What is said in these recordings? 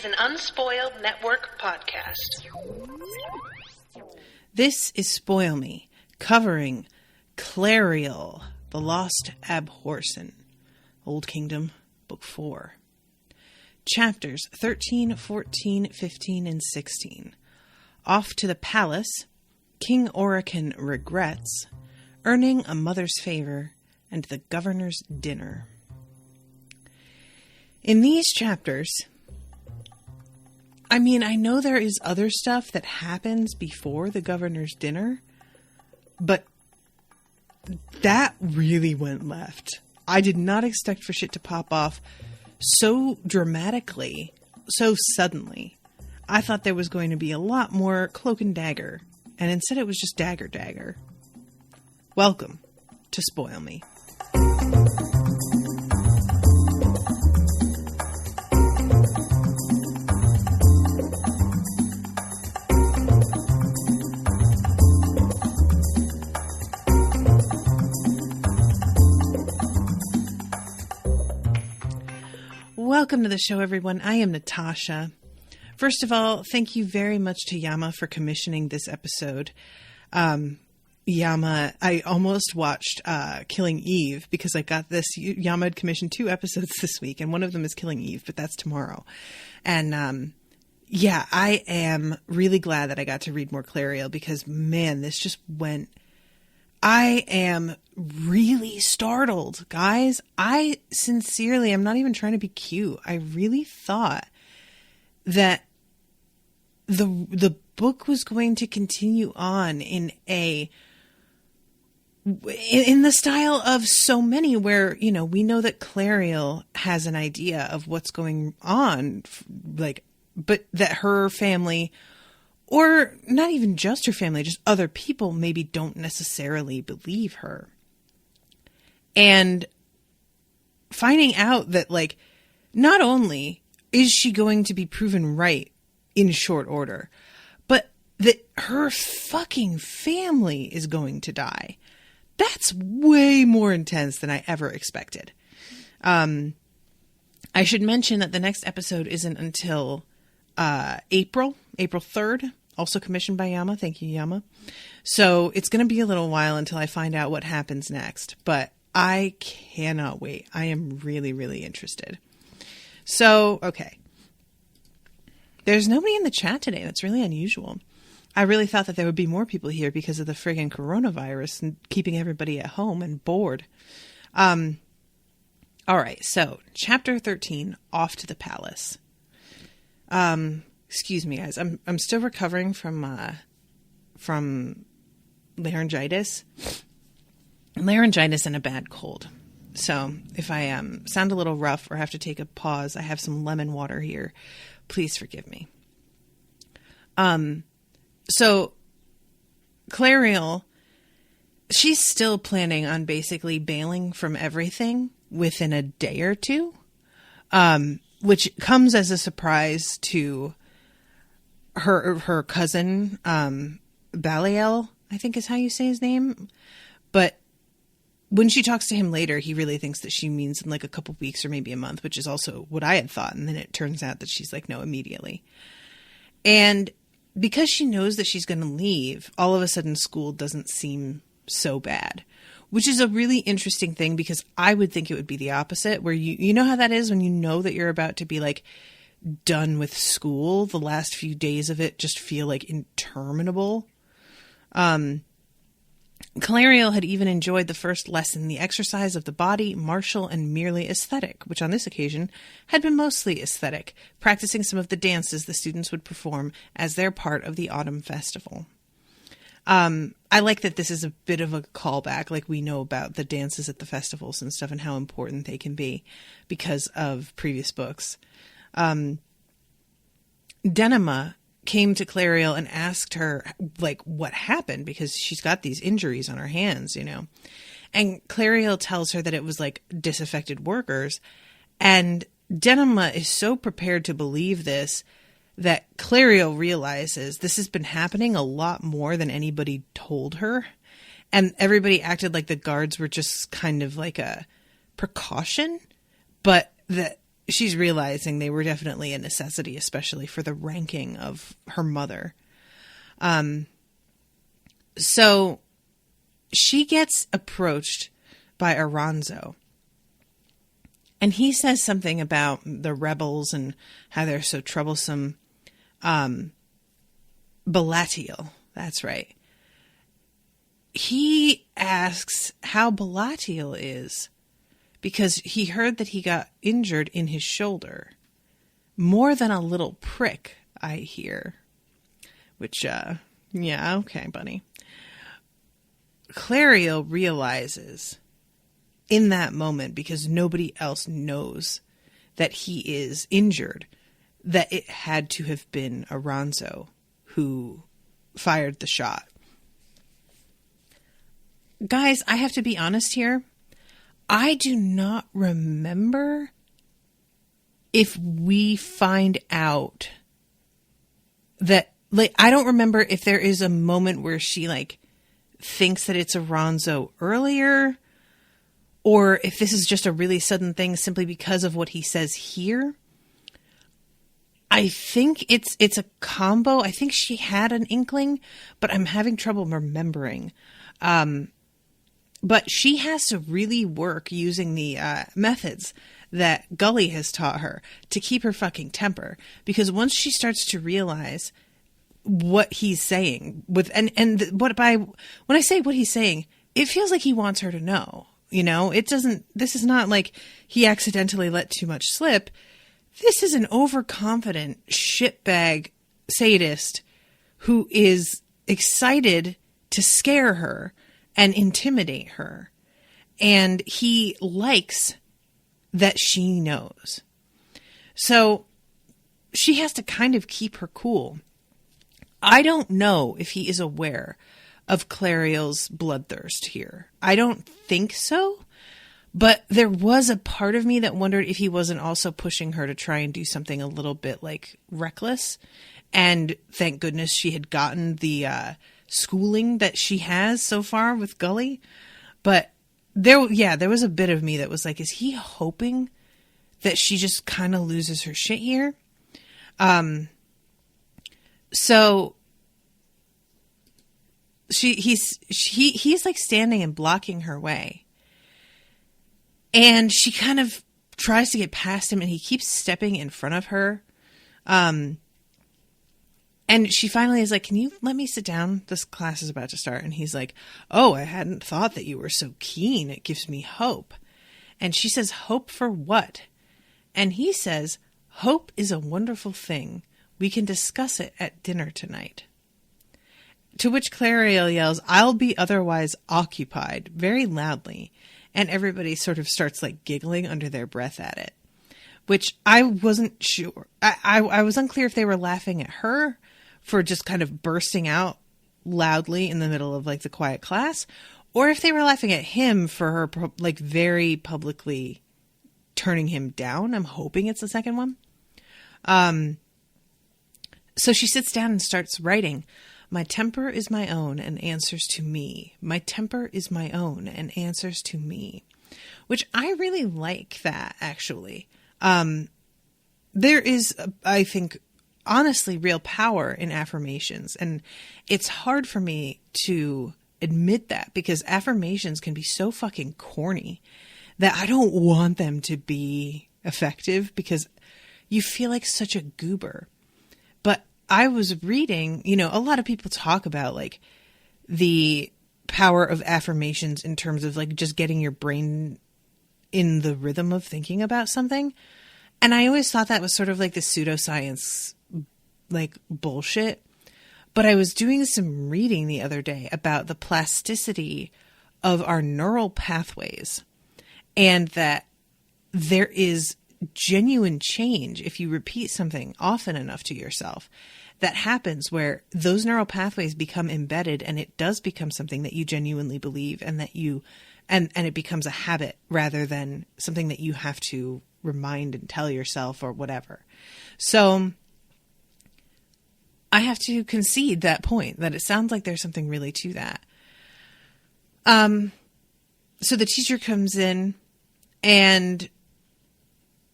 an Unspoiled Network podcast. This is Spoil Me, covering Clariel, the Lost Abhorsen, Old Kingdom, Book 4. Chapters 13, 14, 15, and 16. Off to the Palace, King Orican Regrets, Earning a Mother's Favor, and the Governor's Dinner. In these chapters, I know there is other stuff that happens before the Governor's Dinner, but that really went left. I did not expect for shit to pop off so dramatically, so suddenly. I thought there was going to be a lot more cloak and dagger, and instead it was just dagger. Welcome to Spoil Me. Welcome to the show, everyone. I am Natasha. First of all, thank you very much to Yama for commissioning this episode. Yama, I almost watched Killing Eve because I got this. Yama had commissioned 2 episodes this week, and one of them is Killing Eve, but that's tomorrow. And I am really glad that I got to read more Clariel because, man, this just went... I am really startled, guys. I sincerely, I'm not even trying to be cute. I really thought that the book was going to continue on in the style of so many where, we know that Clariel has an idea of what's going on, but that her family, or not even just her family, just other people maybe don't necessarily believe her. And finding out that, not only is she going to be proven right in short order, but that her fucking family is going to die. That's way more intense than I ever expected. I should mention that the next episode isn't until April 3rd, also commissioned by Yama. Thank you, Yama. So it's going to be a little while until I find out what happens next, but I cannot wait. I am really, really interested. So, okay. There's nobody in the chat today. That's really unusual. I really thought that there would be more people here because of the friggin' coronavirus and keeping everybody at home and bored. All right. So chapter 13, Off to the Palace. Excuse me, guys. I'm still recovering from laryngitis. Laryngitis and a bad cold. So if I sound a little rough or have to take a pause, I have some lemon water here. Please forgive me. So Clariel, she's still planning on basically bailing from everything within a day or two, which comes as a surprise to her cousin, Baliel, I think is how you say his name. But when she talks to him later, he really thinks that she means in a couple weeks or maybe a month, which is also what I had thought. And then it turns out that she's no, immediately. And because she knows that she's going to leave, all of a sudden school doesn't seem so bad, which is a really interesting thing because I would think it would be the opposite, where you know how that is when you know that you're about to be done with school. The last few days of it just feel interminable. Clariel had even enjoyed the first lesson, the exercise of the body, martial and merely aesthetic, which on this occasion had been mostly aesthetic, practicing some of the dances the students would perform as their part of the autumn festival. I like that this is a bit of a callback, we know about the dances at the festivals and stuff and how important they can be because of previous books. Denema came to Clariel and asked her, what happened, because she's got these injuries on her hands, And Clariel tells her that it was, disaffected workers. And Denema is so prepared to believe this that Clariel realizes this has been happening a lot more than anybody told her. And everybody acted like the guards were just kind of a precaution, but that she's realizing they were definitely a necessity, especially for the ranking of her mother. So she gets approached by Aranzo. And he says something about the rebels and how they're so troublesome. Balatiel, that's right. He asks how Balatiel is because he heard that he got injured in his shoulder. More than a little prick, I hear. Which, yeah, okay, buddy. Clariel realizes in that moment, because nobody else knows that he is injured, that it had to have been Aranzo who fired the shot. Guys, I have to be honest here. I do not remember if we find out that, like, I don't remember if there is a moment where she, like, thinks that it's Aranzo earlier, or if this is just a really sudden thing simply because of what he says here. I think it's a combo. I think she had an inkling, but I'm having trouble remembering. But she has to really work using the methods that Gully has taught her to keep her fucking temper. Because once she starts to realize what he's saying, when I say what he's saying, it feels like he wants her to know. You know, this is not like he accidentally let too much slip. This is an overconfident shitbag sadist who is excited to scare her and intimidate her. And he likes that she knows. So she has to kind of keep her cool. I don't know if he is aware of Clariel's bloodthirst here. I don't think so. But there was a part of me that wondered if he wasn't also pushing her to try and do something a little bit like reckless. And thank goodness she had gotten the schooling that she has so far with Gully. But there was a bit of me that was like, is he hoping that she just kind of loses her shit here? So he's like standing and blocking her way. And she kind of tries to get past him, and he keeps stepping in front of her. And she finally is like, can you let me sit down? This class is about to start. And he's like, oh, I hadn't thought that you were so keen. It gives me hope. And she says, hope for what? And he says, hope is a wonderful thing. We can discuss it at dinner tonight. To which Clariel yells, I'll be otherwise occupied, very loudly. And everybody sort of starts like giggling under their breath at it, which I wasn't sure. I was unclear if they were laughing at her for just kind of bursting out loudly in the middle of like the quiet class, or if they were laughing at him for her like very publicly turning him down. I'm hoping it's the second one. So she sits down and starts writing. My temper is my own and answers to me. My temper is my own and answers to me. Which I really like that, actually. There is, I think, honestly, real power in affirmations. And it's hard for me to admit that because affirmations can be so fucking corny that I don't want them to be effective because you feel like such a goober. But I was reading, a lot of people talk about like the power of affirmations in terms of like just getting your brain in the rhythm of thinking about something. And I always thought that was sort of like the pseudoscience, like bullshit. But I was doing some reading the other day about the plasticity of our neural pathways and that there is genuine change if you repeat something often enough to yourself that happens where those neural pathways become embedded and it does become something that you genuinely believe and that you and it becomes a habit rather than something that you have to remind and tell yourself or whatever. So I have to concede that point that it sounds like there's something really to that. So the teacher comes in and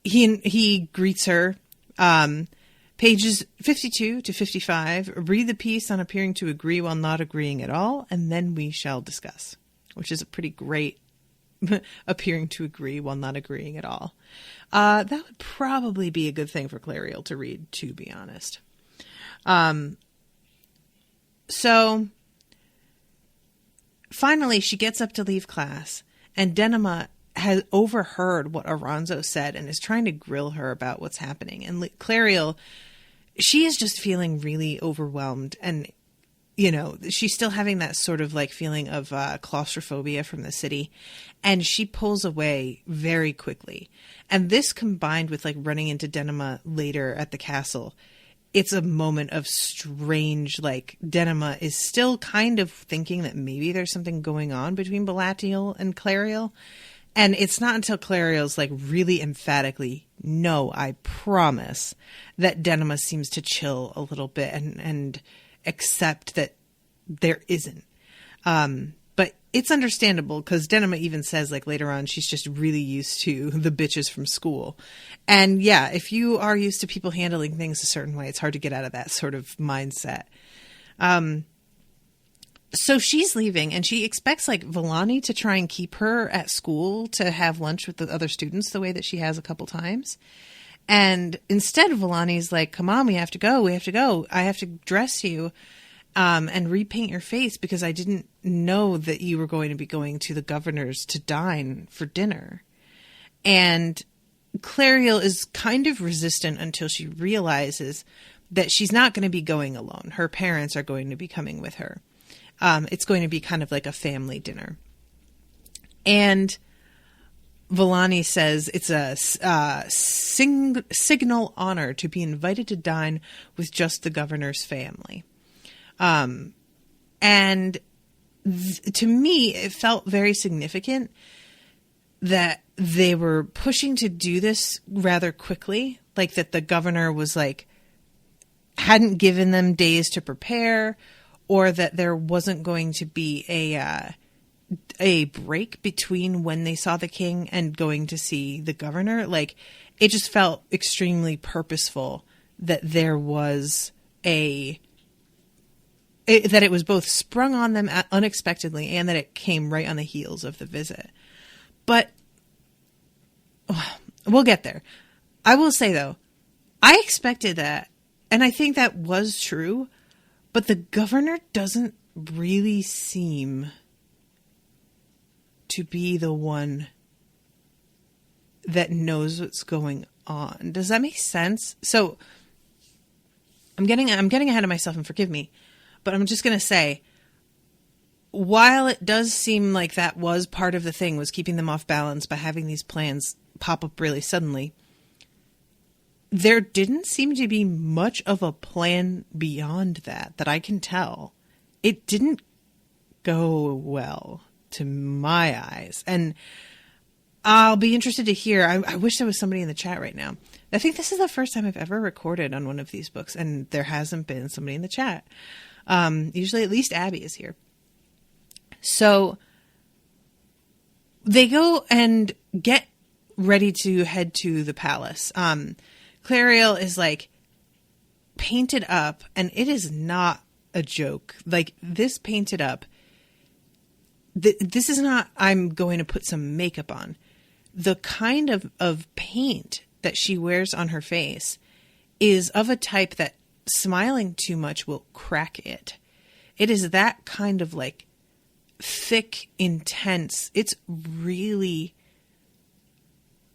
he greets her. Pages 52 to 55, read the piece on appearing to agree while not agreeing at all, and then we shall discuss, which is a pretty great appearing to agree while not agreeing at all. That would probably be a good thing for Clariel to read, to be honest. So finally, she gets up to leave class, and Denema has overheard what Aranzo said and is trying to grill her about what's happening. And Clariel, she is just feeling really overwhelmed. And, you know, she's still having that sort of like feeling of claustrophobia from the city. And she pulls away very quickly. And this combined with like running into Denema later at the castle, it's a moment of strange, like Denema is still kind of thinking that maybe there's something going on between Balatiel and Clariel. And it's not until Clariel's like really emphatically, no, I promise, that Denema seems to chill a little bit and accept that there isn't. But it's understandable because Denema even says like later on, she's just really used to the bitches from school. And yeah, if you are used to people handling things a certain way, it's hard to get out of that sort of mindset. So she's leaving and she expects like Villani to try and keep her at school to have lunch with the other students the way that she has a couple times. And instead Villani's like, come on, we have to go. I have to dress you and repaint your face because I didn't know that you were going to be going to the governor's to dine for dinner. And Clariel is kind of resistant until she realizes that she's not going to be going alone. Her parents are going to be coming with her. It's going to be kind of like a family dinner. And Villani says it's a signal honor to be invited to dine with just the governor's family. And to me, it felt very significant that they were pushing to do this rather quickly. Like that the governor was like, hadn't given them days to prepare, or that there wasn't going to be a break between when they saw the king and going to see the governor. Like, it just felt extremely purposeful that there was that it was both sprung on them unexpectedly and that it came right on the heels of the visit. But we'll get there. I will say, though, I expected that, and I think that was true. But the governor doesn't really seem to be the one that knows what's going on. Does that make sense? So I'm getting ahead of myself, and forgive me, but I'm just going to say, while it does seem like that was part of the thing, was keeping them off balance by having these plans pop up really suddenly, there didn't seem to be much of a plan beyond that I can tell. It didn't go well to my eyes. And I'll be interested to hear. I wish there was somebody in the chat right now. I think this is the first time I've ever recorded on one of these books, and there hasn't been somebody in the chat. Usually at least Abby is here. So they go and get ready to head to the palace. Clariel is like painted up, and it is not a joke. Like, this painted up, this is not, I'm going to put some makeup on. The kind of paint that she wears on her face is of a type that smiling too much will crack it. It is that kind of like thick, intense. It's really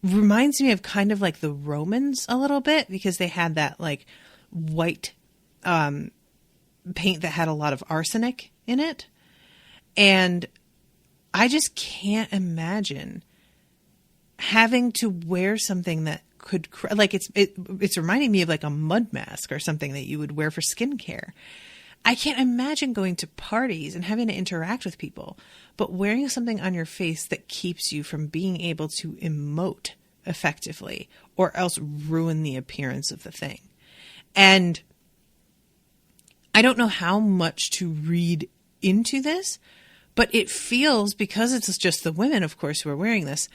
reminds me of kind of like the Romans a little bit, because they had that like white paint that had a lot of arsenic in it. And I just can't imagine having to wear something that could like it's reminding me of like a mud mask or something that you would wear for skincare. I can't imagine going to parties and having to interact with people, but wearing something on your face that keeps you from being able to emote effectively, or else ruin the appearance of the thing. And I don't know how much to read into this, but it feels, because it's just the women, of course, who are wearing this,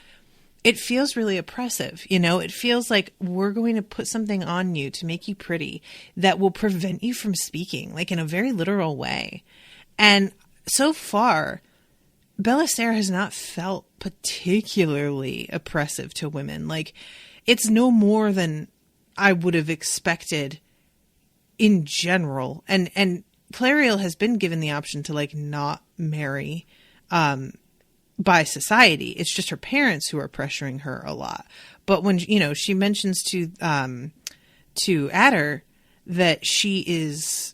it feels really oppressive. You know, it feels like we're going to put something on you to make you pretty that will prevent you from speaking, like in a very literal way. And so far, Bellasair has not felt particularly oppressive to women. Like, it's no more than I would have expected in general. And Clariel has been given the option to like not marry by society. It's just her parents who are pressuring her a lot. But when, you know, she mentions to Adder that she is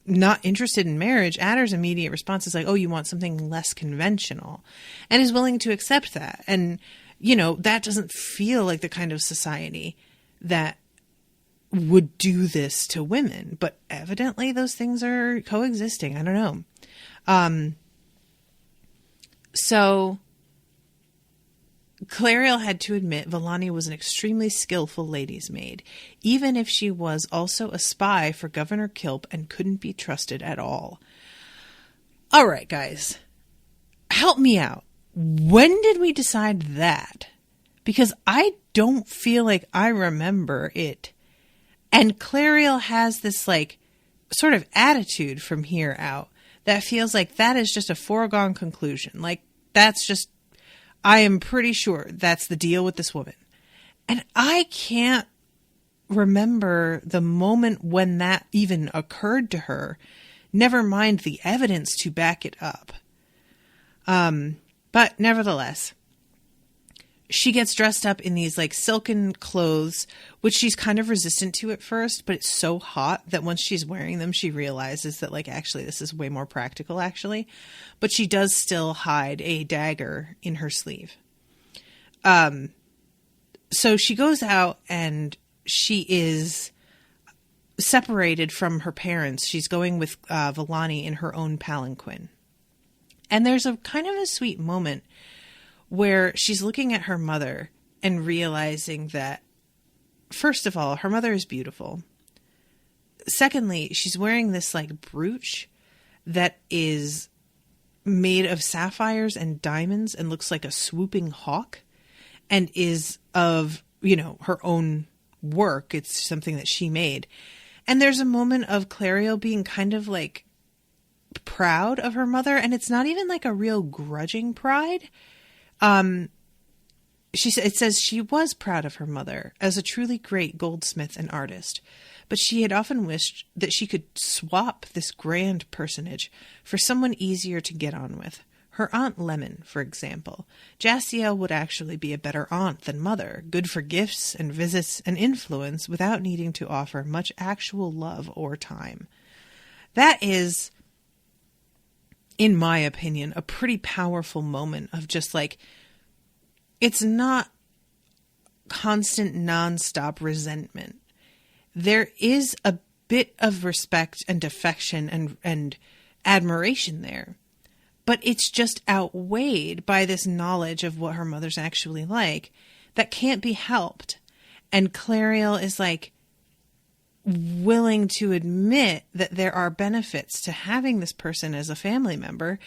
not interested in marriage, Adder's immediate response is like, oh, you want something less conventional, and is willing to accept that. And, you know, that doesn't feel like the kind of society that would do this to women, but evidently those things are coexisting. I don't know. So Clariel had to admit Vellani was an extremely skillful lady's maid, even if she was also a spy for Governor Kilp and couldn't be trusted at all. All right, guys, help me out. When did we decide that? Because I don't feel like I remember it. And Clariel has this like sort of attitude from here out that feels like that is just a foregone conclusion. Like, that's just, I am pretty sure that's the deal with this woman. And I can't remember the moment when that even occurred to her, never mind the evidence to back it up. But nevertheless, she gets dressed up in these like silken clothes, which she's kind of resistant to at first, but it's so hot that once she's wearing them, she realizes that like, actually, this is way more practical actually. But she does still hide a dagger in her sleeve. So she goes out and she is separated from her parents. She's going with Vellani in her own palanquin. And there's a kind of a sweet moment where she's looking at her mother and realizing that, first of all, her mother is beautiful. Secondly, she's wearing this like brooch that is made of sapphires and diamonds and looks like a swooping hawk and is of, you know, her own work. It's something that she made. And there's a moment of Clariel being kind of like proud of her mother, and it's not even like a real grudging pride. It says she was proud of her mother as a truly great goldsmith and artist, but she had often wished that she could swap this grand personage for someone easier to get on with. Her Aunt Lemon, for example. Jaciel would actually be a better aunt than mother, good for gifts and visits and influence without needing to offer much actual love or time. That is, in my opinion, a pretty powerful moment of just like, it's not constant nonstop resentment. There is a bit of respect and affection and admiration there, but it's just outweighed by this knowledge of what her mother's actually like that can't be helped. And Clariel is like willing to admit that there are benefits to having this person as a family member.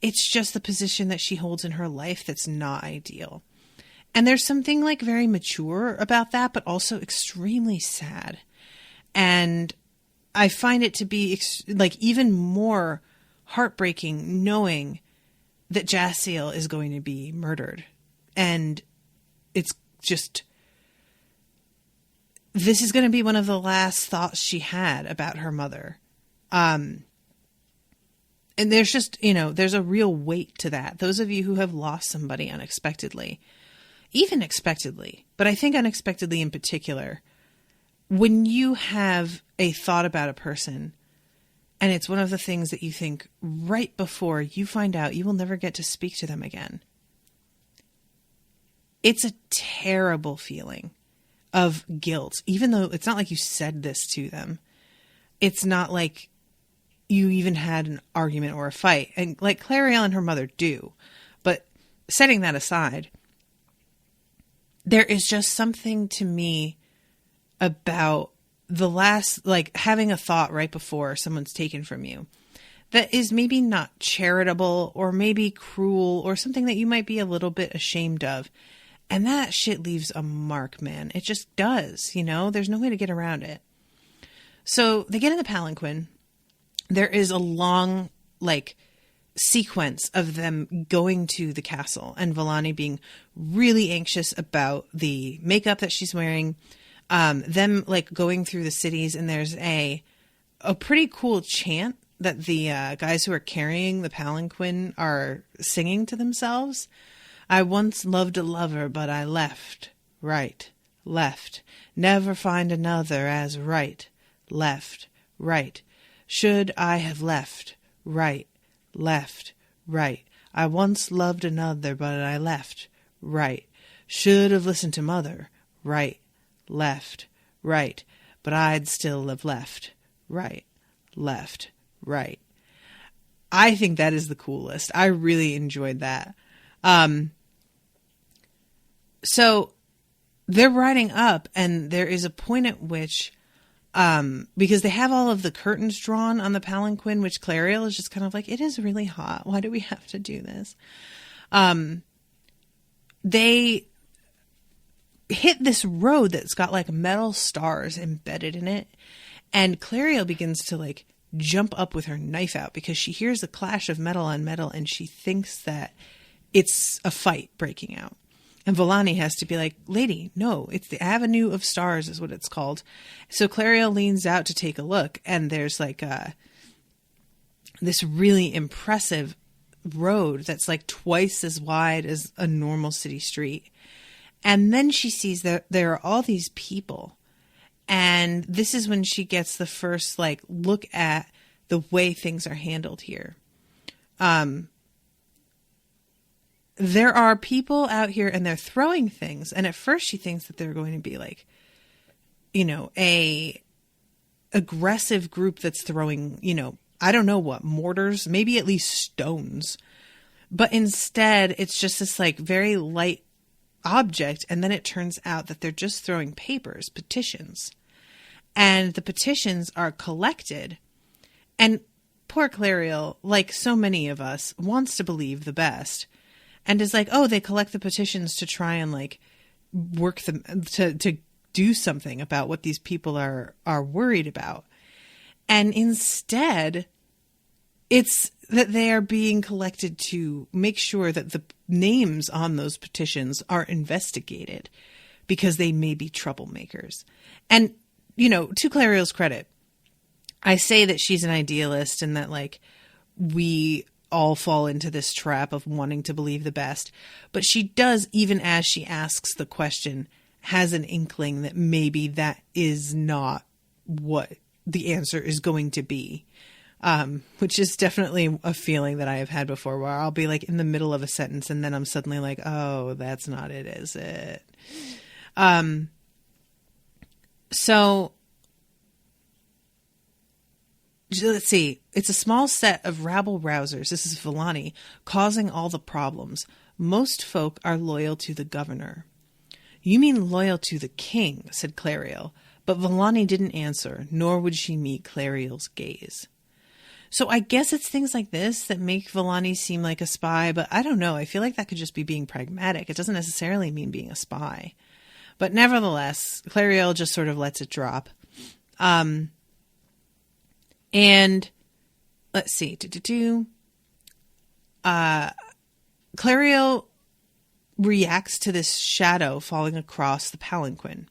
It's just the position that she holds in her life that's not ideal. And there's something like very mature about that, but also extremely sad. And I find it to be like even more heartbreaking knowing that Jaciel is going to be murdered. And it's just, this is going to be one of the last thoughts she had about her mother. And there's just, you know, there's a real weight to that. Those of you who have lost somebody unexpectedly, even expectedly, but I think unexpectedly in particular, when you have a thought about a person and it's one of the things that you think right before you find out you will never get to speak to them again, it's a terrible feeling of guilt, even though it's not like you said this to them. It's not like you even had an argument or a fight. And like Clariel and her mother do. But setting that aside, there is just something to me about the last, like having a thought right before someone's taken from you that is maybe not charitable or maybe cruel or something that you might be a little bit ashamed of. And that shit leaves a mark, man. It just does, you know? There's no way to get around it. So they get in the palanquin. There is a long, like, sequence of them going to the castle and Vellani being really anxious about the makeup that she's wearing. Them, like, going through the cities, and there's a pretty cool chant that the guys who are carrying the palanquin are singing to themselves. I once loved a lover, but I left, right, left. Never find another as right, left, right. Should I have left, right, left, right. I once loved another, but I left, right. Should have listened to mother, right, left, right. But I'd still have left, right, left, right. I think that is the coolest. I really enjoyed that. So they're riding up, and there is a point at which, because they have all of the curtains drawn on the palanquin, which Clariel is just kind of like, it is really hot. Why do we have to do this? They hit this road that's got like metal stars embedded in it. And Clariel begins to like jump up with her knife out because she hears the clash of metal on metal and she thinks that it's a fight breaking out. And Vellani has to be like, lady, no, it's the Avenue of Stars is what it's called. So Clariel leans out to take a look, and there's like this really impressive road that's like twice as wide as a normal city street. And then she sees that there are all these people. And this is when she gets the first like look at the way things are handled here. There are people out here and they're throwing things. And at first she thinks that they're going to be like, you know, a aggressive group that's throwing, you know, I don't know what, mortars, maybe at least stones. But instead it's just this like very light object. And then it turns out that they're just throwing papers, petitions. And the petitions are collected. And poor Clariel, like so many of us, wants to believe the best. And is like, oh, they collect the petitions to try and like work them to do something about what these people are worried about. And instead, it's that they are being collected to make sure that the names on those petitions are investigated because they may be troublemakers. And, you know, to Clariel's credit, I say that she's an idealist and that like we all fall into this trap of wanting to believe the best. But she does, even as she asks the question, has an inkling that maybe that is not what the answer is going to be. Which is definitely a feeling that I have had before where I'll be like in the middle of a sentence and then I'm suddenly like, oh, that's not it, is it? So let's see. It's a small set of rabble-rousers. This is Vellani causing all the problems. Most folk are loyal to the governor. You mean loyal to the king, said Clariel, but Vellani didn't answer, nor would she meet Clariel's gaze. So I guess it's things like this that make Vellani seem like a spy, but I don't know. I feel like that could just be being pragmatic. It doesn't necessarily mean being a spy. But nevertheless, Clariel just sort of lets it drop. And let's see. Clariel reacts to this shadow falling across the palanquin.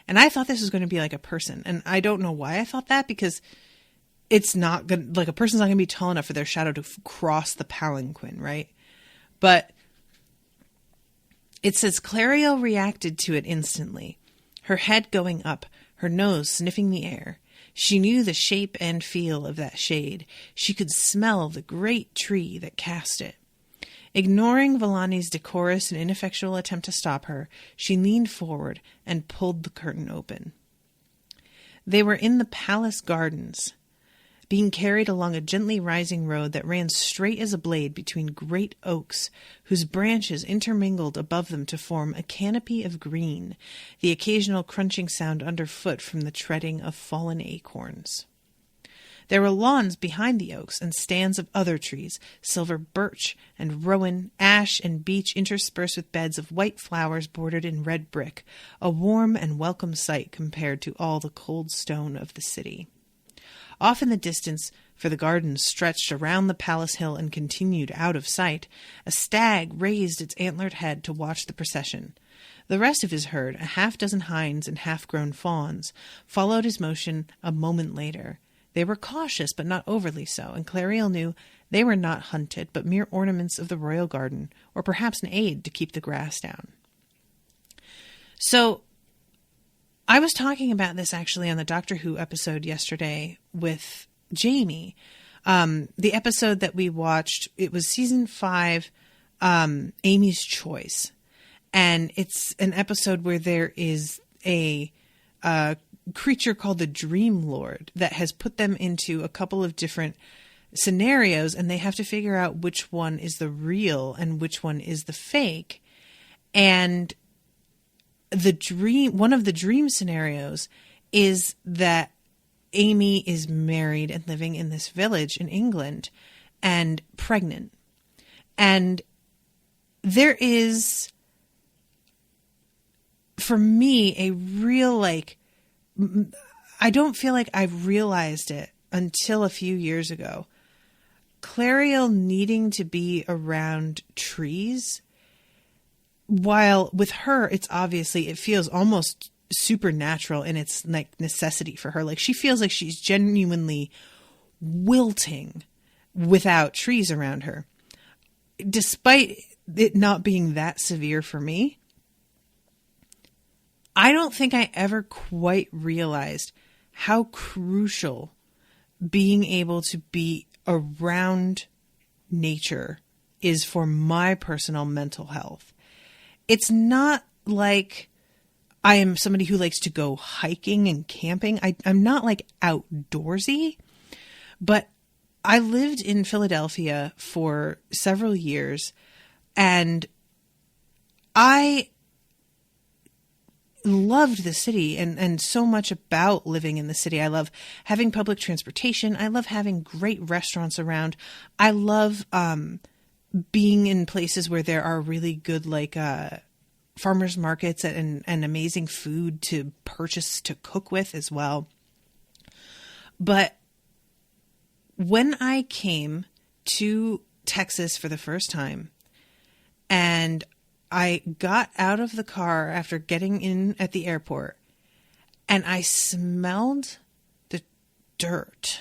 And I thought this was going to be like a person. And I don't know why I thought that, because it's not good. Like a person's not going to be tall enough for their shadow to cross the palanquin, right? But it says Clariel reacted to it instantly, her head going up, her nose sniffing the air. She knew the shape and feel of that shade. She could smell the great tree that cast it. Ignoring Vellani's decorous and ineffectual attempt to stop her, she leaned forward and pulled the curtain open. They were in the palace gardens, being carried along a gently rising road that ran straight as a blade between great oaks, whose branches intermingled above them to form a canopy of green, the occasional crunching sound underfoot from the treading of fallen acorns. There were lawns behind the oaks and stands of other trees, silver birch and rowan, ash and beech interspersed with beds of white flowers bordered in red brick, a warm and welcome sight compared to all the cold stone of the city. Off in the distance, for the gardens stretched around the palace hill and continued out of sight, a stag raised its antlered head to watch the procession. The rest of his herd, a half-dozen hinds and half-grown fawns, followed his motion a moment later. They were cautious, but not overly so, and Clariel knew they were not hunted, but mere ornaments of the royal garden, or perhaps an aid to keep the grass down. So, I was talking about this actually on the Doctor Who episode yesterday with Jamie. The episode that we watched, it was season 5, Amy's Choice. And it's an episode where there is a creature called the Dream Lord that has put them into a couple of different scenarios, and they have to figure out which one is the real and which one is the fake. And one of the dream scenarios is that Amy is married and living in this village in England and pregnant. And there is, for me, a real, I don't feel like I've realized it until a few years ago. Clariel needing to be around trees, while with her, it feels almost supernatural in its necessity for her. Like, she feels like she's genuinely wilting without trees around her. Despite it not being that severe for me, I don't think I ever quite realized how crucial being able to be around nature is for my personal mental health. It's not like I am somebody who likes to go hiking and camping. I'm not outdoorsy, but I lived in Philadelphia for several years, and I loved the city and so much about living in the city. I love having public transportation. I love having great restaurants around. I love being in places where there are really good farmers markets and amazing food to purchase to cook with as well. But when I came to Texas for the first time, and I got out of the car after getting in at the airport, and I smelled the dirt.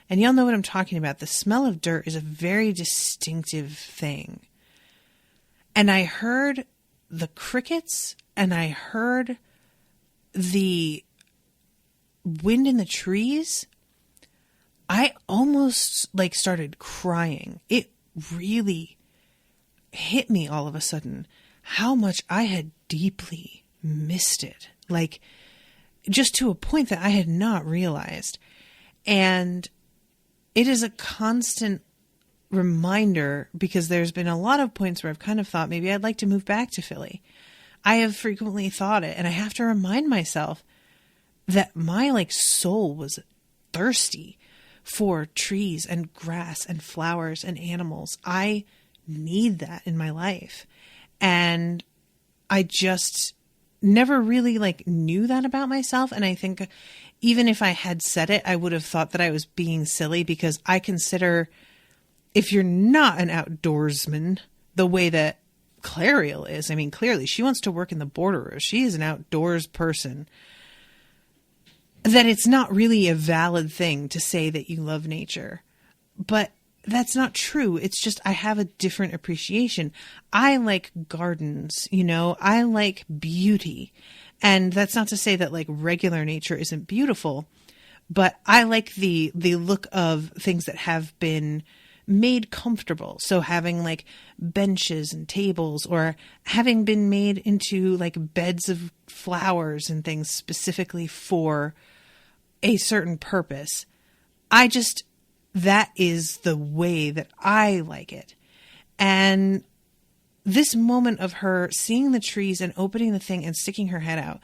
And y'all know what I'm talking about. The smell of dirt is a very distinctive thing. And I heard the crickets, and I heard the wind in the trees. I almost started crying. It really hit me all of a sudden how much I had deeply missed it. Just to a point that I had not realized. And it is a constant reminder, because there's been a lot of points where I've kind of thought maybe I'd like to move back to Philly. I have frequently thought it, and I have to remind myself that my soul was thirsty for trees and grass and flowers and animals. I need that in my life. And I just never really knew that about myself. And I think even if I had said it, I would have thought that I was being silly, because I consider, if you're not an outdoorsman the way that Clariel is, I mean, clearly she wants to work in the borderers. She is an outdoors person. That it's not really a valid thing to say that you love nature. But that's not true. It's just I have a different appreciation. I like gardens, I like beauty. And that's not to say that regular nature isn't beautiful, but I like the look of things that have been made comfortable. So having benches and tables, or having been made into beds of flowers and things specifically for a certain purpose. That is the way that I like it. And this moment of her seeing the trees and opening the thing and sticking her head out,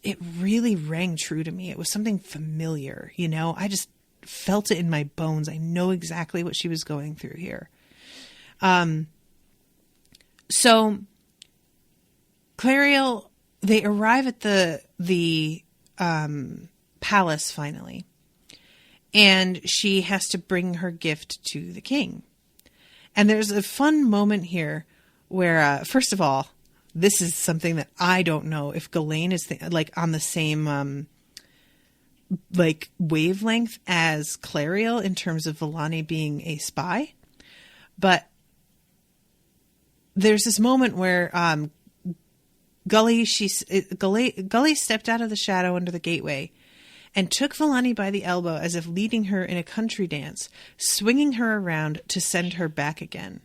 it really rang true to me. It was something familiar, I just felt it in my bones. I know exactly what she was going through here. So Clariel, they arrive at the palace finally, and she has to bring her gift to the king. And there's a fun moment here where, first of all, this is something that I don't know if Ghislaine is on the same wavelength as Clariel in terms of Villani being a spy, but there's this moment where Gully stepped out of the shadow under the gateway and took Villani by the elbow as if leading her in a country dance, swinging her around to send her back again.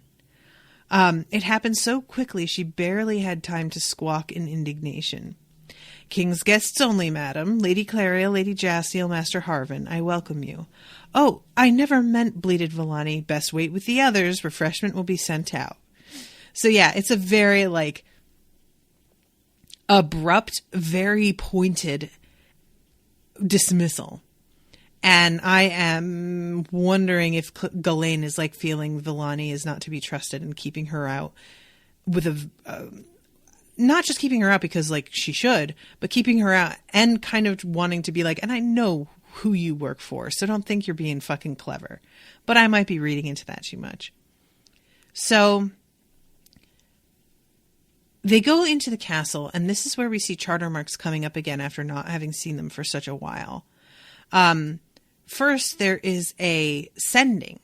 It happened so quickly she barely had time to squawk in indignation. "King's guests only, madam. Lady Clariel, Lady Jaciel, Master Harvin, I welcome you." "Oh, I never meant," bleated Villani. "Best wait with the others. Refreshment will be sent out." So yeah, it's a very abrupt, very pointed dismissal. And I am wondering if Ghislaine is feeling Villani is not to be trusted and keeping her out with not just keeping her out because she should, but keeping her out and kind of wanting to be and I know who you work for, so don't think you're being fucking clever. But I might be reading into that too much. So they go into the castle, and this is where we see charter marks coming up again after not having seen them for such a while. First, there is a sending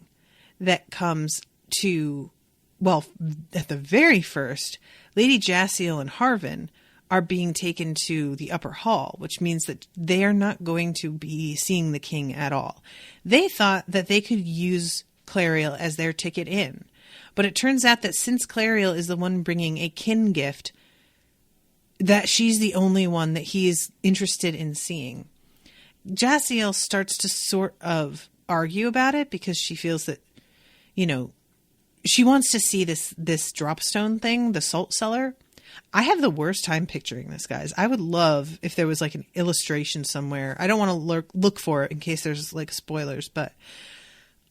that comes to, at the very first, Lady Jaciel and Harvin are being taken to the upper hall, which means that they are not going to be seeing the king at all. They thought that they could use Clariel as their ticket in. But it turns out that since Clariel is the one bringing a kin gift, that she's the only one that he is interested in seeing. Jaciel starts to sort of argue about it because she feels that, she wants to see this dropstone thing, the salt cellar. I have the worst time picturing this, guys. I would love if there was an illustration somewhere. I don't want to look for it in case there's spoilers, but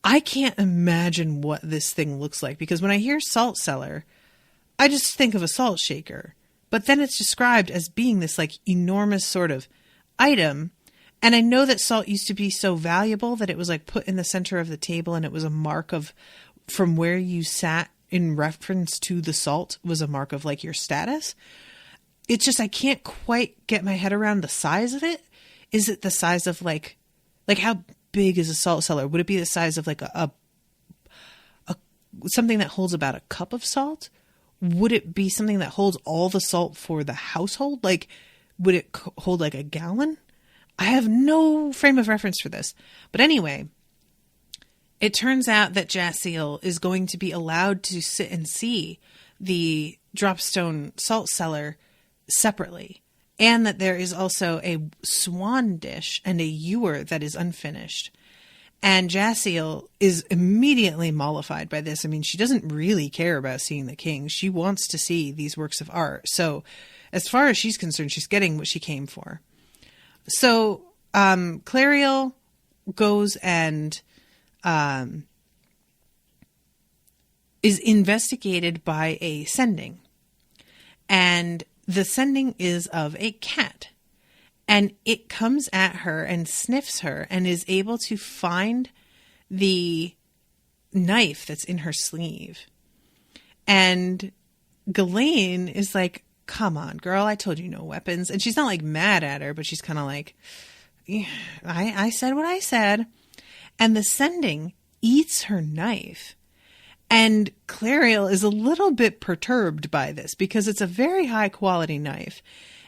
I can't imagine what this thing looks like, because when I hear salt cellar, I just think of a salt shaker. But then it's described as being this enormous sort of item. And I know that salt used to be so valuable that it was put in the center of the table, and it was a mark of from where you sat in reference to the salt was a mark of your status. It's just, I can't quite get my head around the size of it. Is it the size of how big is a salt cellar? Would it be the size of a something that holds about a cup of salt? Would it be something that holds all the salt for the household? Would it hold a gallon? I have no frame of reference for this. But anyway, it turns out that Jaciel is going to be allowed to sit and see the dropstone salt cellar separately. And that there is also a swan dish and a ewer that is unfinished. And Jaciel is immediately mollified by this. I mean, she doesn't really care about seeing the king. She wants to see these works of art. So as far as she's concerned, she's getting what she came for. So Clariel goes and is investigated by a sending. And the sending is of a cat. And it comes at her and sniffs her and is able to find the knife that's in her sleeve. And Ghislaine is like, "Come on, girl, I told you no weapons." And she's not mad at her, but she's kind of yeah, I said what I said. And the sending eats her knife. And Clariel is a little bit perturbed by this because it's a very high quality knife.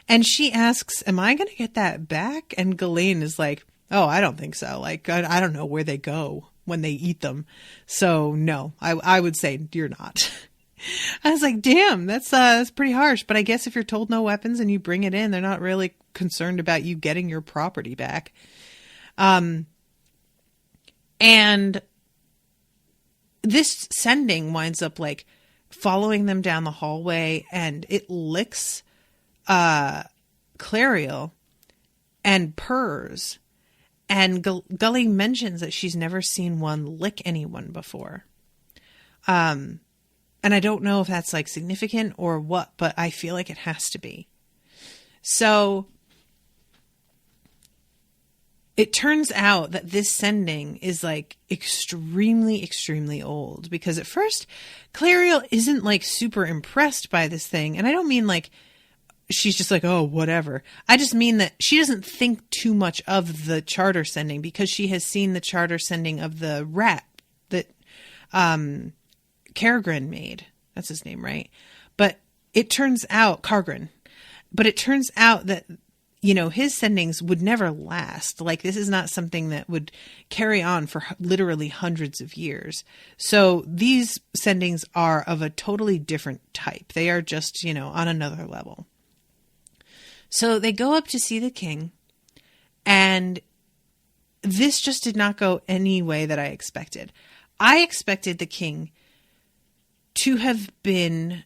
And she asks, "Am I going to get that back?" And Ghislaine is like, "Oh, I don't think so. I don't know where they go when they eat them. So no, I would say you're not." I was like, damn, that's pretty harsh. But I guess if you're told no weapons and you bring it in, they're not really concerned about you getting your property back. And this sending winds up following them down the hallway, and it licks Clariel and purrs. And Gully mentions that she's never seen one lick anyone before. And I don't know if that's like significant or what, but I feel like it has to be. So it turns out that this sending is like extremely, extremely old, because at first Clariel isn't like super impressed by this thing. And I don't mean like she's just like, oh, whatever. I just mean that she doesn't think too much of the charter sending because she has seen the charter sending of the rat that Cargrin made. That's his name, right? But it turns out, Cargrin. But it turns out that, you know, his sendings would never last. Like, this is not something that would carry on for literally hundreds of years. So these sendings are of a totally different type. They are just, you know, on another level. So they go up to see the king, and this just did not go any way that I expected. I expected the king to have been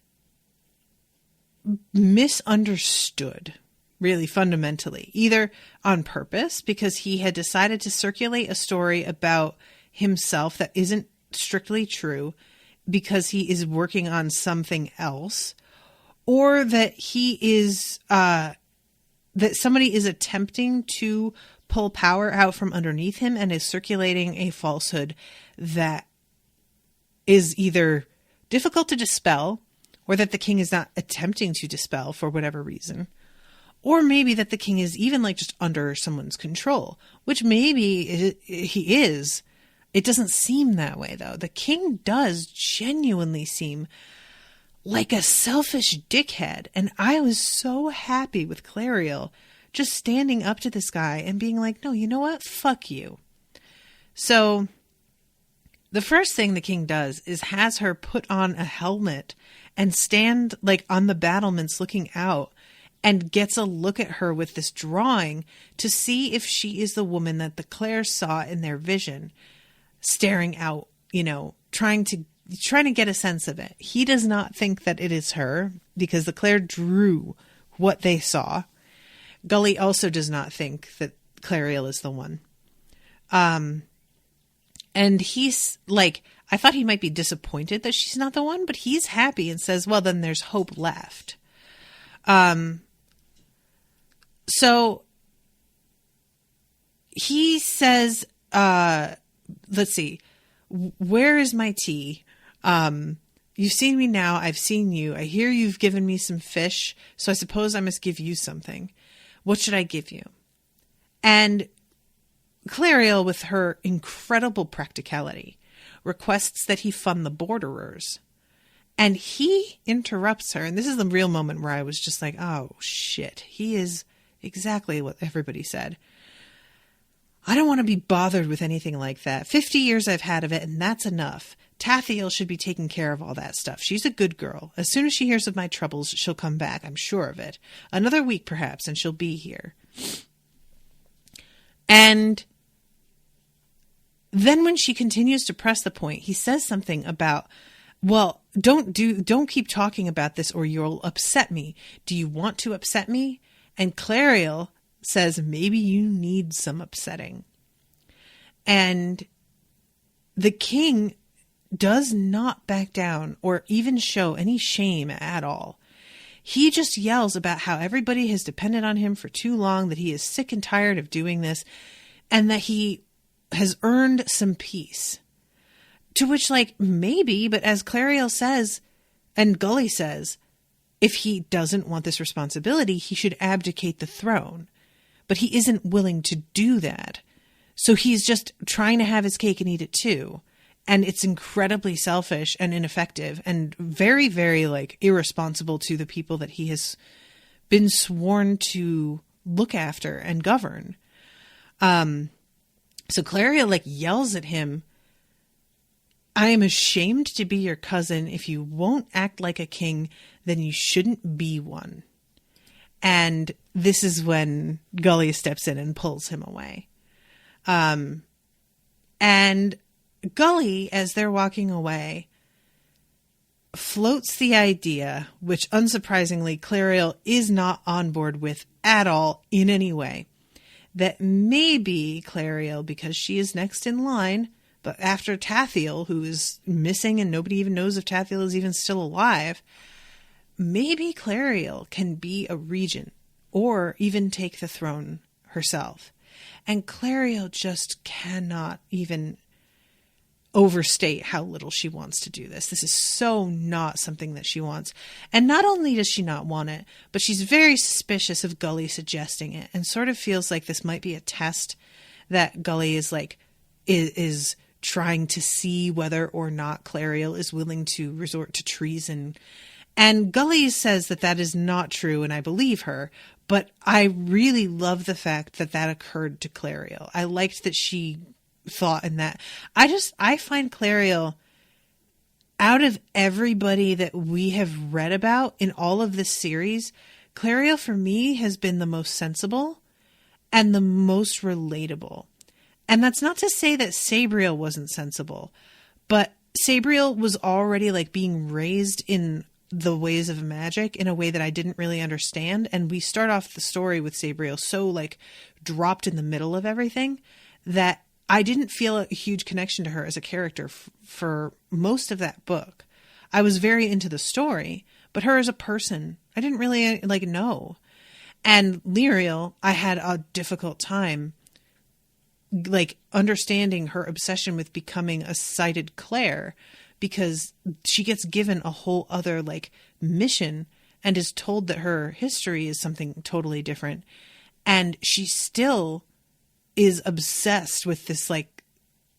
misunderstood, really fundamentally, either on purpose because he had decided to circulate a story about himself that isn't strictly true because he is working on something else, or that he is that somebody is attempting to pull power out from underneath him and is circulating a falsehood that is either difficult to dispel, or that the king is not attempting to dispel for whatever reason. Or maybe that the king is even like just under someone's control, which maybe he is. It doesn't seem that way, though. The king does genuinely seem like a selfish dickhead. And I was so happy with Clariel just standing up to this guy and being like, no, you know what? Fuck you. So the first thing the king does is has her put on a helmet and stand like on the battlements looking out, and gets a look at her with this drawing to see if she is the woman that the Clares saw in their vision, staring out, you know, trying to get a sense of it. He does not think that it is her because the Clare drew what they saw. Gully also does not think that Clariel is the one. And he's like, I thought he might be disappointed that she's not the one, but he's happy and says, well, then there's hope left. So he says, let's see, where is my tea? You've seen me now. I've seen you. I hear you've given me some fish. So I suppose I must give you something. What should I give you? And Clariel, with her incredible practicality, requests that he fund the borderers. And he interrupts her. And this is the real moment where I was just like, oh, shit. He is exactly what everybody said. I don't want to be bothered with anything like that. 50 years I've had of it, and that's enough. Tathiel should be taking care of all that stuff. She's a good girl. As soon as she hears of my troubles, she'll come back. I'm sure of it. Another week, perhaps, and she'll be here. And then when she continues to press the point, he says something about, well, don't keep talking about this or you'll upset me. Do you want to upset me? And Clariel says, maybe you need some upsetting. And the king does not back down or even show any shame at all. He just yells about how everybody has depended on him for too long, that he is sick and tired of doing this, and that he has earned some peace. To which, like, maybe, but as Clariel says, and Gully says, if he doesn't want this responsibility, he should abdicate the throne. But he isn't willing to do that. So he's just trying to have his cake and eat it too. And it's incredibly selfish and ineffective and very, very, like, irresponsible to the people that he has been sworn to look after and govern. So Clariel, like, yells at him, I am ashamed to be your cousin. If you won't act like a king, then you shouldn't be one. And this is when Gully steps in and pulls him away. And Gully, as they're walking away, floats the idea, which unsurprisingly Clariel is not on board with at all in any way, that maybe Clariel, because she is next in line, but after Tathiel, who is missing and nobody even knows if Tathiel is even still alive, maybe Clariel can be a regent or even take the throne herself. And Clariel just cannot even overstate how little she wants to do this. This is so not something that she wants. And not only does she not want it, but she's very suspicious of Gully suggesting it, and sort of feels like this might be a test that Gully is trying to see whether or not Clariel is willing to resort to treason. And Gully says that that is not true, and I believe her. But I really love the fact that that occurred to Clariel. I liked that she thought in that. I find Clariel, out of everybody that we have read about in all of this series, Clariel for me has been the most sensible and the most relatable. And that's not to say that Sabriel wasn't sensible, but Sabriel was already like being raised in the ways of magic in a way that I didn't really understand. And we start off the story with Sabriel so like dropped in the middle of everything that I didn't feel a huge connection to her as a character for most of that book. I was very into the story, but her as a person, I didn't really like know. And Lyriel, I had a difficult time like understanding her obsession with becoming a sighted Claire, because she gets given a whole other like mission and is told that her history is something totally different. And she still is obsessed with this like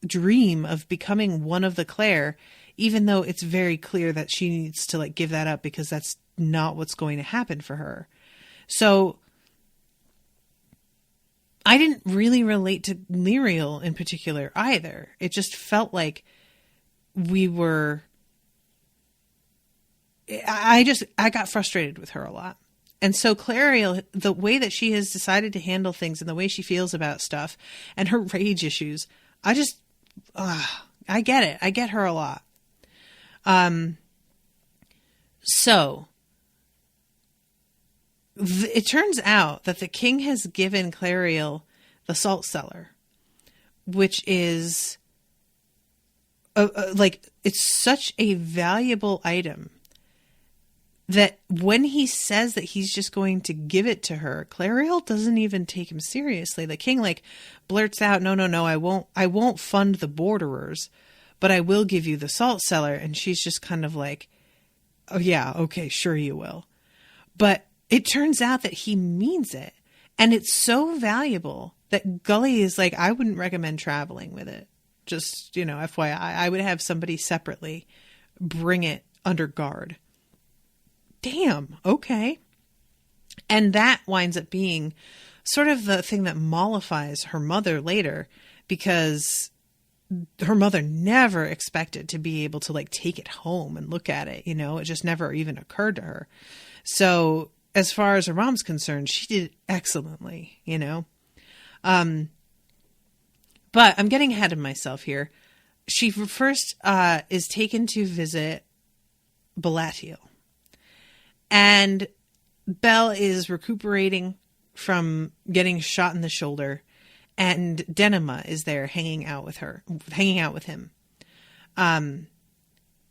dream of becoming one of the Claire, even though it's very clear that she needs to like give that up because that's not what's going to happen for her. So I didn't really relate to Lyriel in particular either. It just felt like I got frustrated with her a lot. And so Clariel, the way that she has decided to handle things and the way she feels about stuff and her rage issues, I get it. I get her a lot. So it turns out that the king has given Clariel the salt cellar, which is like, it's such a valuable item that when he says that he's just going to give it to her, Clariel doesn't even take him seriously. The king like blurts out, no, I won't fund the borderers, but I will give you the salt cellar. And she's just kind of like, oh yeah, okay, sure you will. But it turns out that he means it. And it's so valuable that Gully is like, I wouldn't recommend traveling with it. Just, FYI, I would have somebody separately bring it under guard. Damn. Okay. And that winds up being sort of the thing that mollifies her mother later, because her mother never expected to be able to like take it home and look at it. It just never even occurred to her. So as far as her mom's concerned, she did excellently, But I'm getting ahead of myself here. She first is taken to visit Balatiel. And Belle is recuperating from getting shot in the shoulder. And Denema is there hanging out with him. And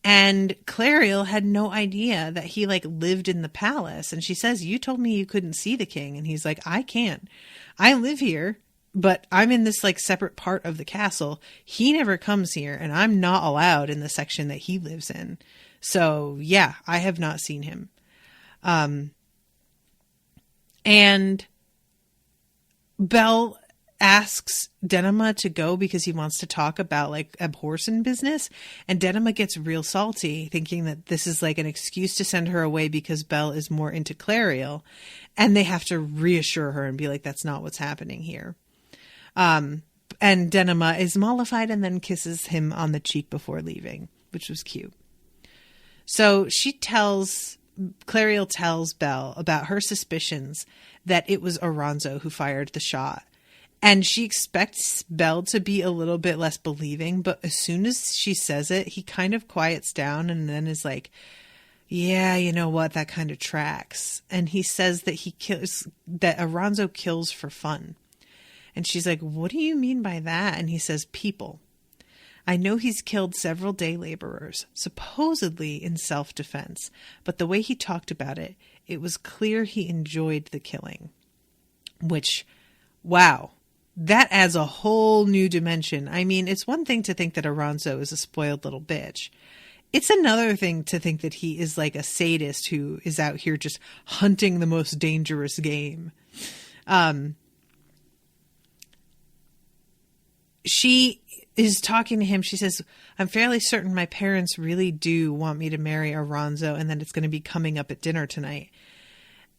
Clariel had no idea that he like lived in the palace. And she says, you told me you couldn't see the king. And he's like, I can't. I live here, but I'm in this like separate part of the castle. He never comes here, and I'm not allowed in the section that he lives in. So yeah, I have not seen him. And Belle asks Denema to go because he wants to talk about like Abhorsen business. And Denema gets real salty, thinking that this is like an excuse to send her away because Belle is more into Clariel. And they have to reassure her and be like, that's not what's happening here. And Denema is mollified and then kisses him on the cheek before leaving, which was cute. So Clariel tells Belle about her suspicions that it was Oronzo who fired the shot. And she expects Belle to be a little bit less believing, but as soon as she says it, he kind of quiets down and then is like, yeah, you know what? That kind of tracks. And he says that that Oronzo kills for fun. And she's like, what do you mean by that? And he says, people. I know he's killed several day laborers, supposedly in self-defense, but the way he talked about it, it was clear he enjoyed the killing. Which, wow, that adds a whole new dimension. I mean, it's one thing to think that Alonso is a spoiled little bitch. It's another thing to think that he is like a sadist who is out here just hunting the most dangerous game. She is talking to him. She says, I'm fairly certain my parents really do want me to marry Alonso and that it's going to be coming up at dinner tonight.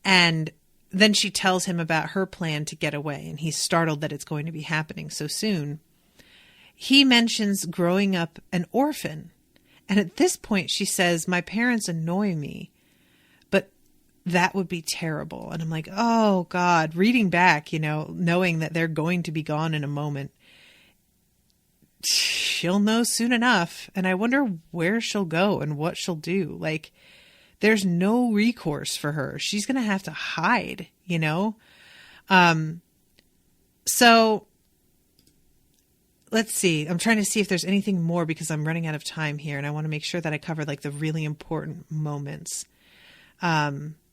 And then she tells him about her plan to get away, and he's startled that it's going to be happening so soon. He mentions growing up an orphan. And at this point, she says, my parents annoy me, but that would be terrible. And I'm like, oh, God, reading back, knowing that they're going to be gone in a moment. She'll know soon enough. And I wonder where she'll go and what she'll do. Like, there's no recourse for her. She's going to have to hide, So let's see. I'm trying to see if there's anything more because I'm running out of time here. And I want to make sure that I cover like the really important moments. It's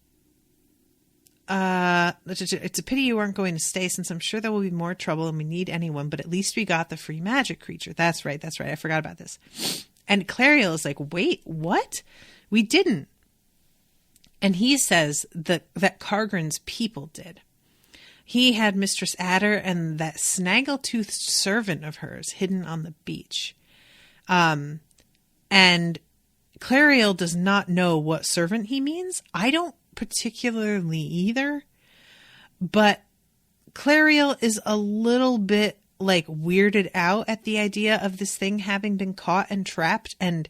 a pity you weren't going to stay since I'm sure there will be more trouble and we need anyone, but at least we got the free magic creature. That's right. I forgot about this. And Clariel is like, wait, what? We didn't. And he says that Cargren's people did. He had Mistress Adder and that snaggle-toothed servant of hers hidden on the beach. And Clariel does not know what servant he means. I don't particularly either. But Clariel is a little bit like weirded out at the idea of this thing having been caught and trapped, and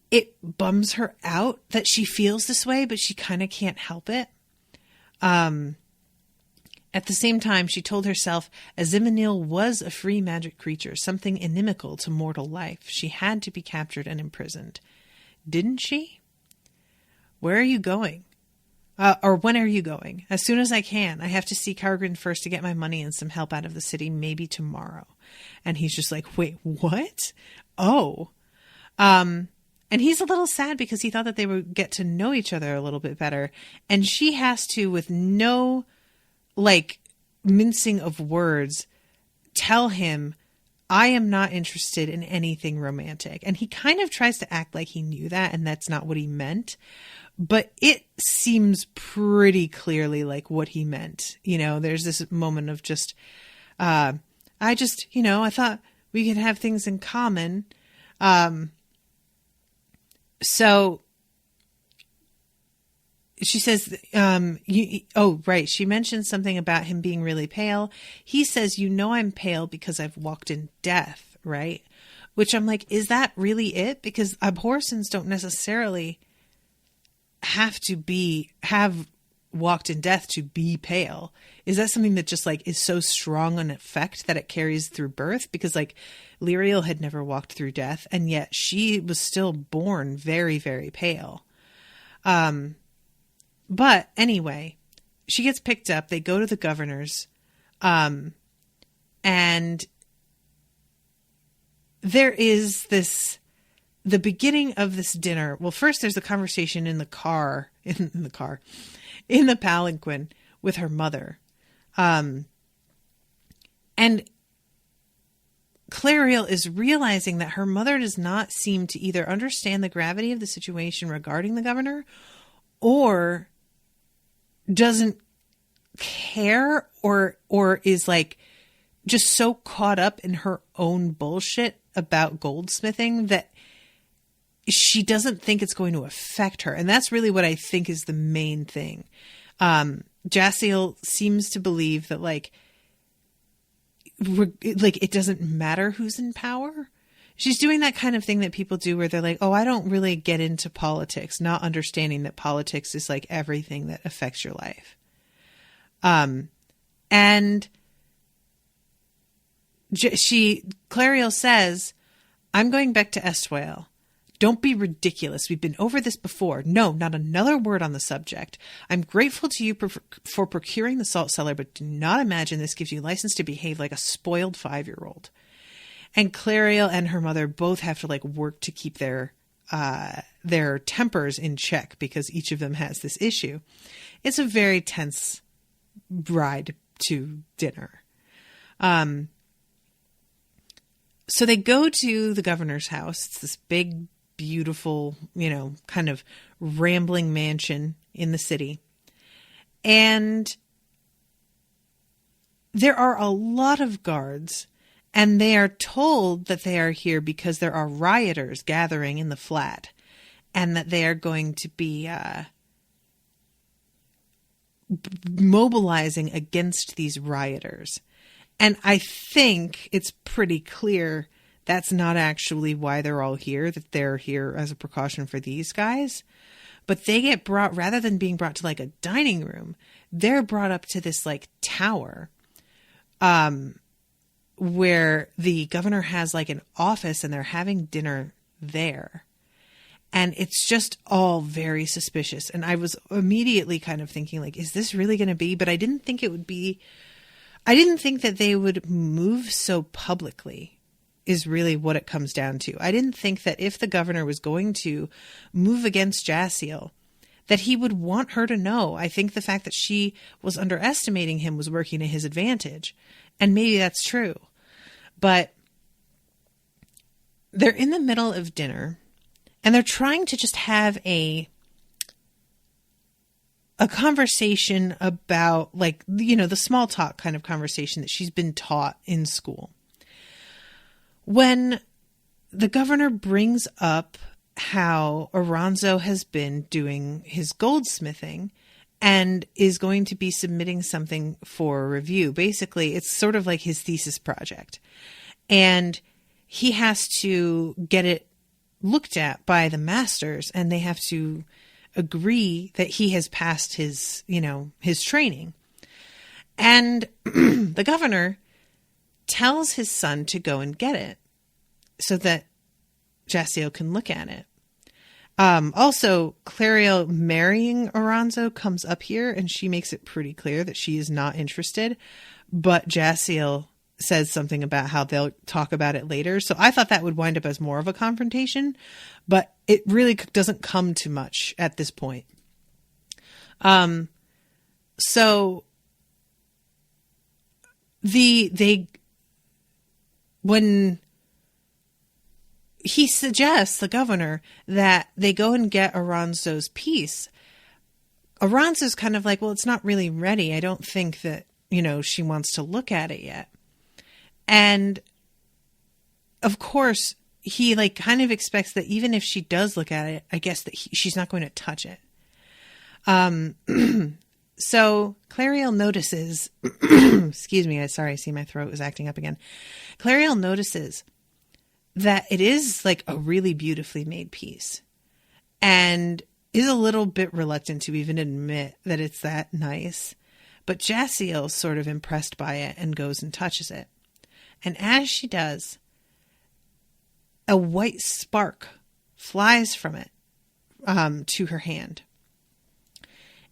it bums her out that she feels this way, but she kind of can't help it. At the same time, she told herself Azimanil was a free magic creature, something inimical to mortal life. She had to be captured and imprisoned. Didn't she? Where are you going? Or when are you going? As soon as I can. I have to see Cargren first to get my money and some help out of the city, maybe tomorrow. And he's just like, wait, what? Oh. And he's a little sad because he thought that they would get to know each other a little bit better. And she has to, with no mincing of words, tell him, I am not interested in anything romantic. And he kind of tries to act like he knew that and that's not what he meant. But it seems pretty clearly like what he meant. There's this moment of just, I thought we could have things in common. So she says, right. She mentioned something about him being really pale. He says, I'm pale because I've walked in death, right? Which I'm like, is that really it? Because abhorsons don't necessarily have walked in death to be pale. Is that something that just is so strong an effect that it carries through birth? Because Lyriel had never walked through death, and yet she was still born very, very pale. But anyway, she gets picked up. They go to the governor's, and there is the beginning of this dinner. Well, first there's a conversation in the palanquin with her mother. And Clariel is realizing that her mother does not seem to either understand the gravity of the situation regarding the governor or doesn't care or is just so caught up in her own bullshit about goldsmithing that she doesn't think it's going to affect her. And that's really what I think is the main thing. Jaciel seems to believe that it doesn't matter who's in power. She's doing that kind of thing that people do where they're like, oh, I don't really get into politics, not understanding that politics is everything that affects your life. And Clariel says, I'm going back to Estwale. Don't be ridiculous. We've been over this before. No, not another word on the subject. I'm grateful to you for procuring the salt cellar, but do not imagine this gives you license to behave like a spoiled 5-year-old. And Clariel and her mother both have to like work to keep their tempers in check because each of them has this issue. It's a very tense ride to dinner. So they go to the governor's house. It's this big, beautiful, kind of rambling mansion in the city. And there are a lot of guards, and they are told that they are here because there are rioters gathering in the flat, and that they are going to be mobilizing against these rioters. And I think it's pretty clear that's not actually why they're all here, that they're here as a precaution for these guys. But they get brought, rather than being brought to like a dining room, they're brought up to this like tower where the governor has like an office and they're having dinner there. And it's just all very suspicious. And I was immediately kind of thinking like, is this really going to be? But I didn't think it would be. I didn't think that they would move so publicly is really what it comes down to. I didn't think that if the governor was going to move against Jaciel, that he would want her to know. I think the fact that she was underestimating him was working to his advantage. And maybe that's true. But they're in the middle of dinner and they're trying to just have a conversation about like, the small talk kind of conversation that she's been taught in school. When the governor brings up how Oronzo has been doing his goldsmithing and is going to be submitting something for review. Basically, it's sort of like his thesis project. And he has to get it looked at by the masters, and they have to agree that he has passed his training. And the governor tells his son to go and get it so that Jaciel can look at it. Also, Clariel marrying Oronzo comes up here, and she makes it pretty clear that she is not interested. But Jaciel says something about how they'll talk about it later. So I thought that would wind up as more of a confrontation, but it really doesn't come to much at this point. So when he suggests, the governor, that they go and get Oronzo's piece, Oronzo's kind of like, well, it's not really ready. I don't think that, she wants to look at it yet. And of course, he like kind of expects that even if she does look at it, I guess that she's not going to touch it. So Clariel notices, excuse me, sorry, I see my throat is acting up again. Clariel notices that it is like a really beautifully made piece and is a little bit reluctant to even admit that it's that nice. But Jaciel's sort of impressed by it and goes and touches it. And as she does, a white spark flies from it to her hand.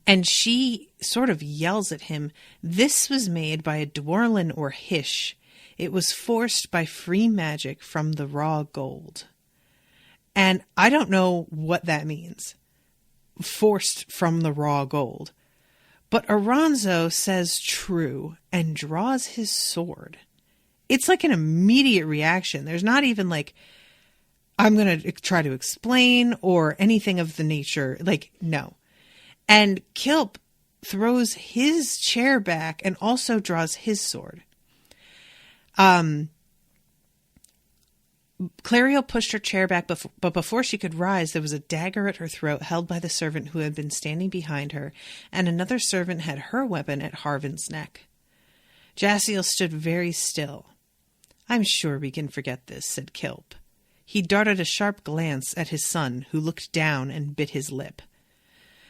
And she sort of yells at him, "This was made by a Dwarlin or Hish. It was forced by free magic from the raw gold." And I don't know what that means. Forced from the raw gold. But Oronzo says true and draws his sword. It's like an immediate reaction. There's not even like, I'm going to try to explain or anything of the nature. Like, no. And Kilp throws his chair back and also draws his sword. Clariel pushed her chair back, but before she could rise, there was a dagger at her throat held by the servant who had been standing behind her, and another servant had her weapon at Harvin's neck. Jaciel stood very still. "I'm sure we can forget this," said Kilp. He darted a sharp glance at his son, who looked down and bit his lip.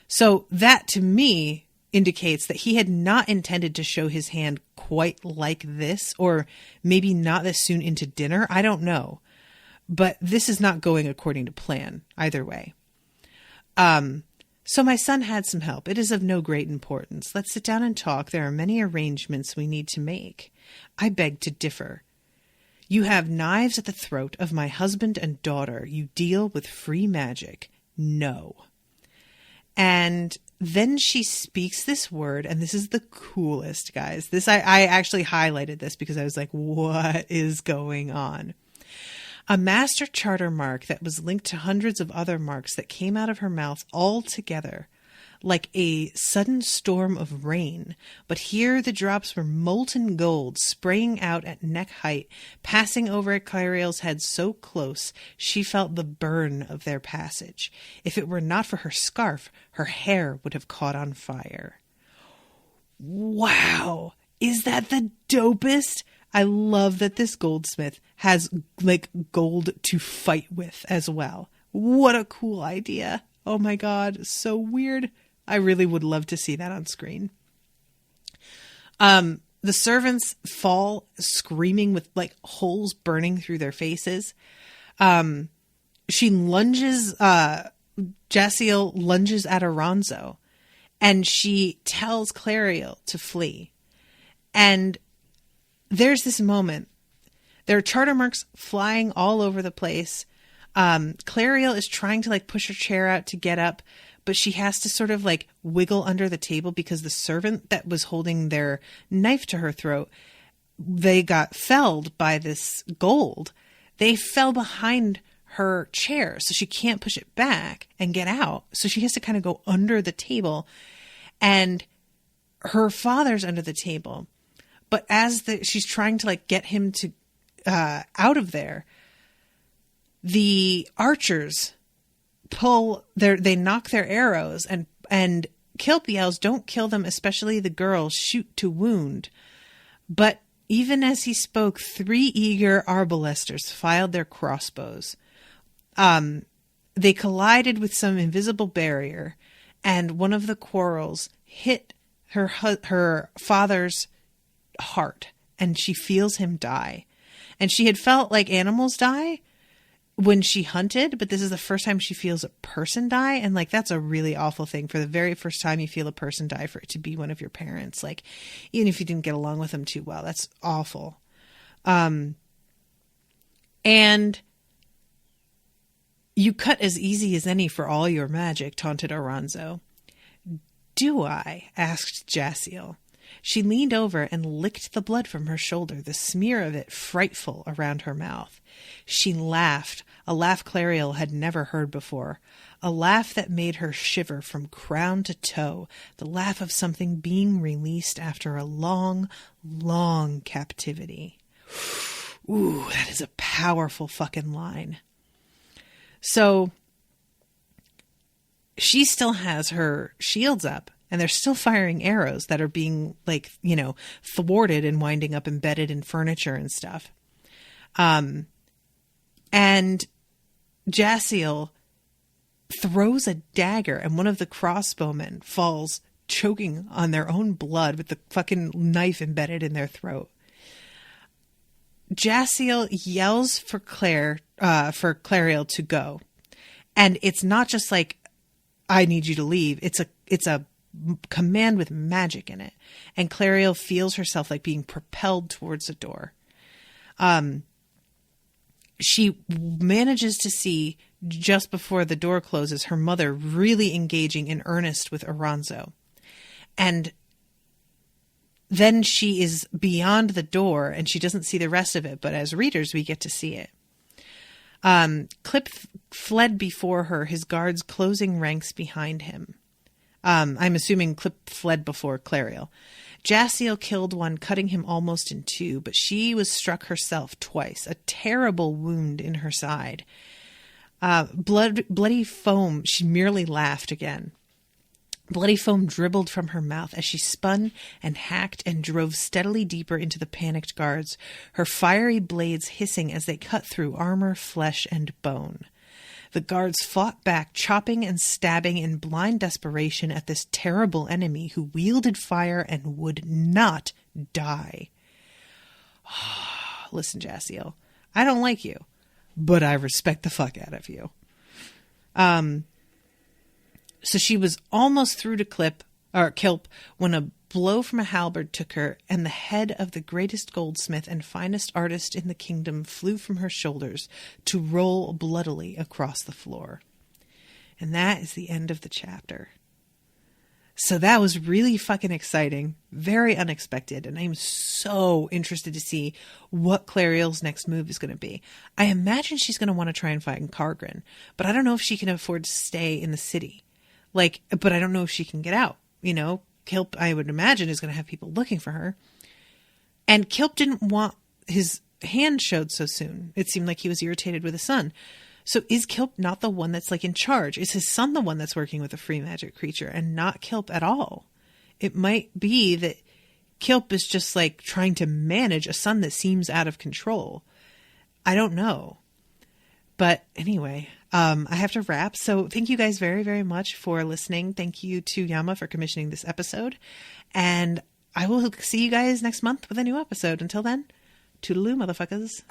So that, to me, indicates that he had not intended to show his hand quite like this, or maybe not this soon into dinner. I don't know. but this is not going according to plan either way. So my son had some help. It is of no great importance. Let's sit down and talk. There are many arrangements we need to make. I beg to differ. You have knives at the throat of my husband and daughter. You deal with free magic. No. And then she speaks this word, and this is the coolest, guys. This I actually highlighted this because I was like, what is going on? A master charter mark that was linked to hundreds of other marks that came out of her mouth all together, like a sudden storm of rain. But here the drops were molten gold, spraying out at neck height, passing over Clariel's head so close she felt the burn of their passage. If it were not for her scarf, her hair would have caught on fire. Wow! Is that the dopest? I love that this goldsmith has like gold to fight with as well. What a cool idea. Oh my God. So weird. I really would love to see that on screen. The servants fall screaming with like holes burning through their faces. She lunges, Jaciel lunges at Alonso, and she tells Clariel to flee. And there's this moment. There are charter marks flying all over the place. Clariel is trying to like push her chair out to get up, but she has to sort of like wiggle under the table because the servant that was holding their knife to her throat, they got felled by this gold. They fell behind her chair, so she can't push it back and get out. So she has to kind of go under the table, and her father's under the table. But as she's trying to like get him to out of there, the archers they knock their arrows and kill the elves. Don't kill them, especially the girls. Shoot to wound. But even as he spoke, 3 eager arbalesters filed their crossbows. They collided with some invisible barrier, and one of the quarrels hit her father's heart, and she feels him die. And she had felt like animals die when she hunted, but this is the first time she feels a person die, and like that's a really awful thing. For the very first time you feel a person die, for it to be one of your parents, like even if you didn't get along with them too well, that's awful. And you cut as easy as any for all your magic, taunted Alonso. Do I? Asked Jaciel. She leaned over and licked the blood from her shoulder, the smear of it frightful around her mouth. She laughed, a laugh Clariel had never heard before, a laugh that made her shiver from crown to toe, the laugh of something being released after a long, long captivity. Ooh, that is a powerful fucking line. So she still has her shields up, and they're still firing arrows that are being, like, you know, thwarted and winding up embedded in furniture and stuff. And Jaciel throws a dagger, and one of the crossbowmen falls choking on their own blood with the fucking knife embedded in their throat. Jaciel yells for Clariel to go. And it's not just like, I need you to leave. It's a command with magic in it. And Clariel feels herself like being propelled towards the door. She manages to see, just before the door closes, her mother really engaging in earnest with Alonso. And then she is beyond the door and she doesn't see the rest of it. But as readers, we get to see it. Clip fled before her, his guards closing ranks behind him. I'm assuming Clip fled before Clariel. Jaciel killed one, cutting him almost in two, but she was struck herself twice, a terrible wound in her side. Bloody foam, she merely laughed again. Bloody foam dribbled from her mouth as she spun and hacked and drove steadily deeper into the panicked guards, her fiery blades hissing as they cut through armor, flesh, and bone. The guards fought back, chopping and stabbing in blind desperation at this terrible enemy who wielded fire and would not die. Listen, Jaciel, I don't like you, but I respect the fuck out of you. So she was almost through to Kilp when a blow from a halberd took her, and the head of the greatest goldsmith and finest artist in the kingdom flew from her shoulders to roll bloodily across the floor. And that is the end of the chapter. So that was really fucking exciting, very unexpected, and I'm so interested to see what Clariel's next move is going to be. I imagine she's going to want to try and find Cargrin, but I don't know if she can afford to stay in the city. But I don't know if she can get out. Kilp, I would imagine, is going to have people looking for her. And Kilp didn't want his hand showed so soon. It seemed like he was irritated with his son. So is Kilp not the one that's in charge? Is his son the one that's working with a free magic creature and not Kilp at all? It might be that Kilp is just trying to manage a son that seems out of control. I don't know. But anyway, I have to wrap. So thank you guys very, very much for listening. Thank you to Yama for commissioning this episode. And I will see you guys next month with a new episode. Until then, toodaloo, motherfuckers.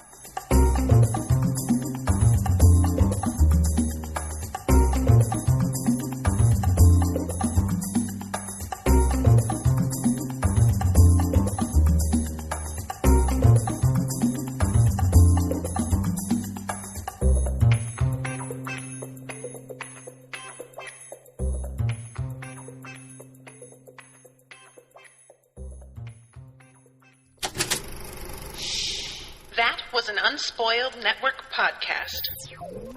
That was an Unspoiled Network podcast.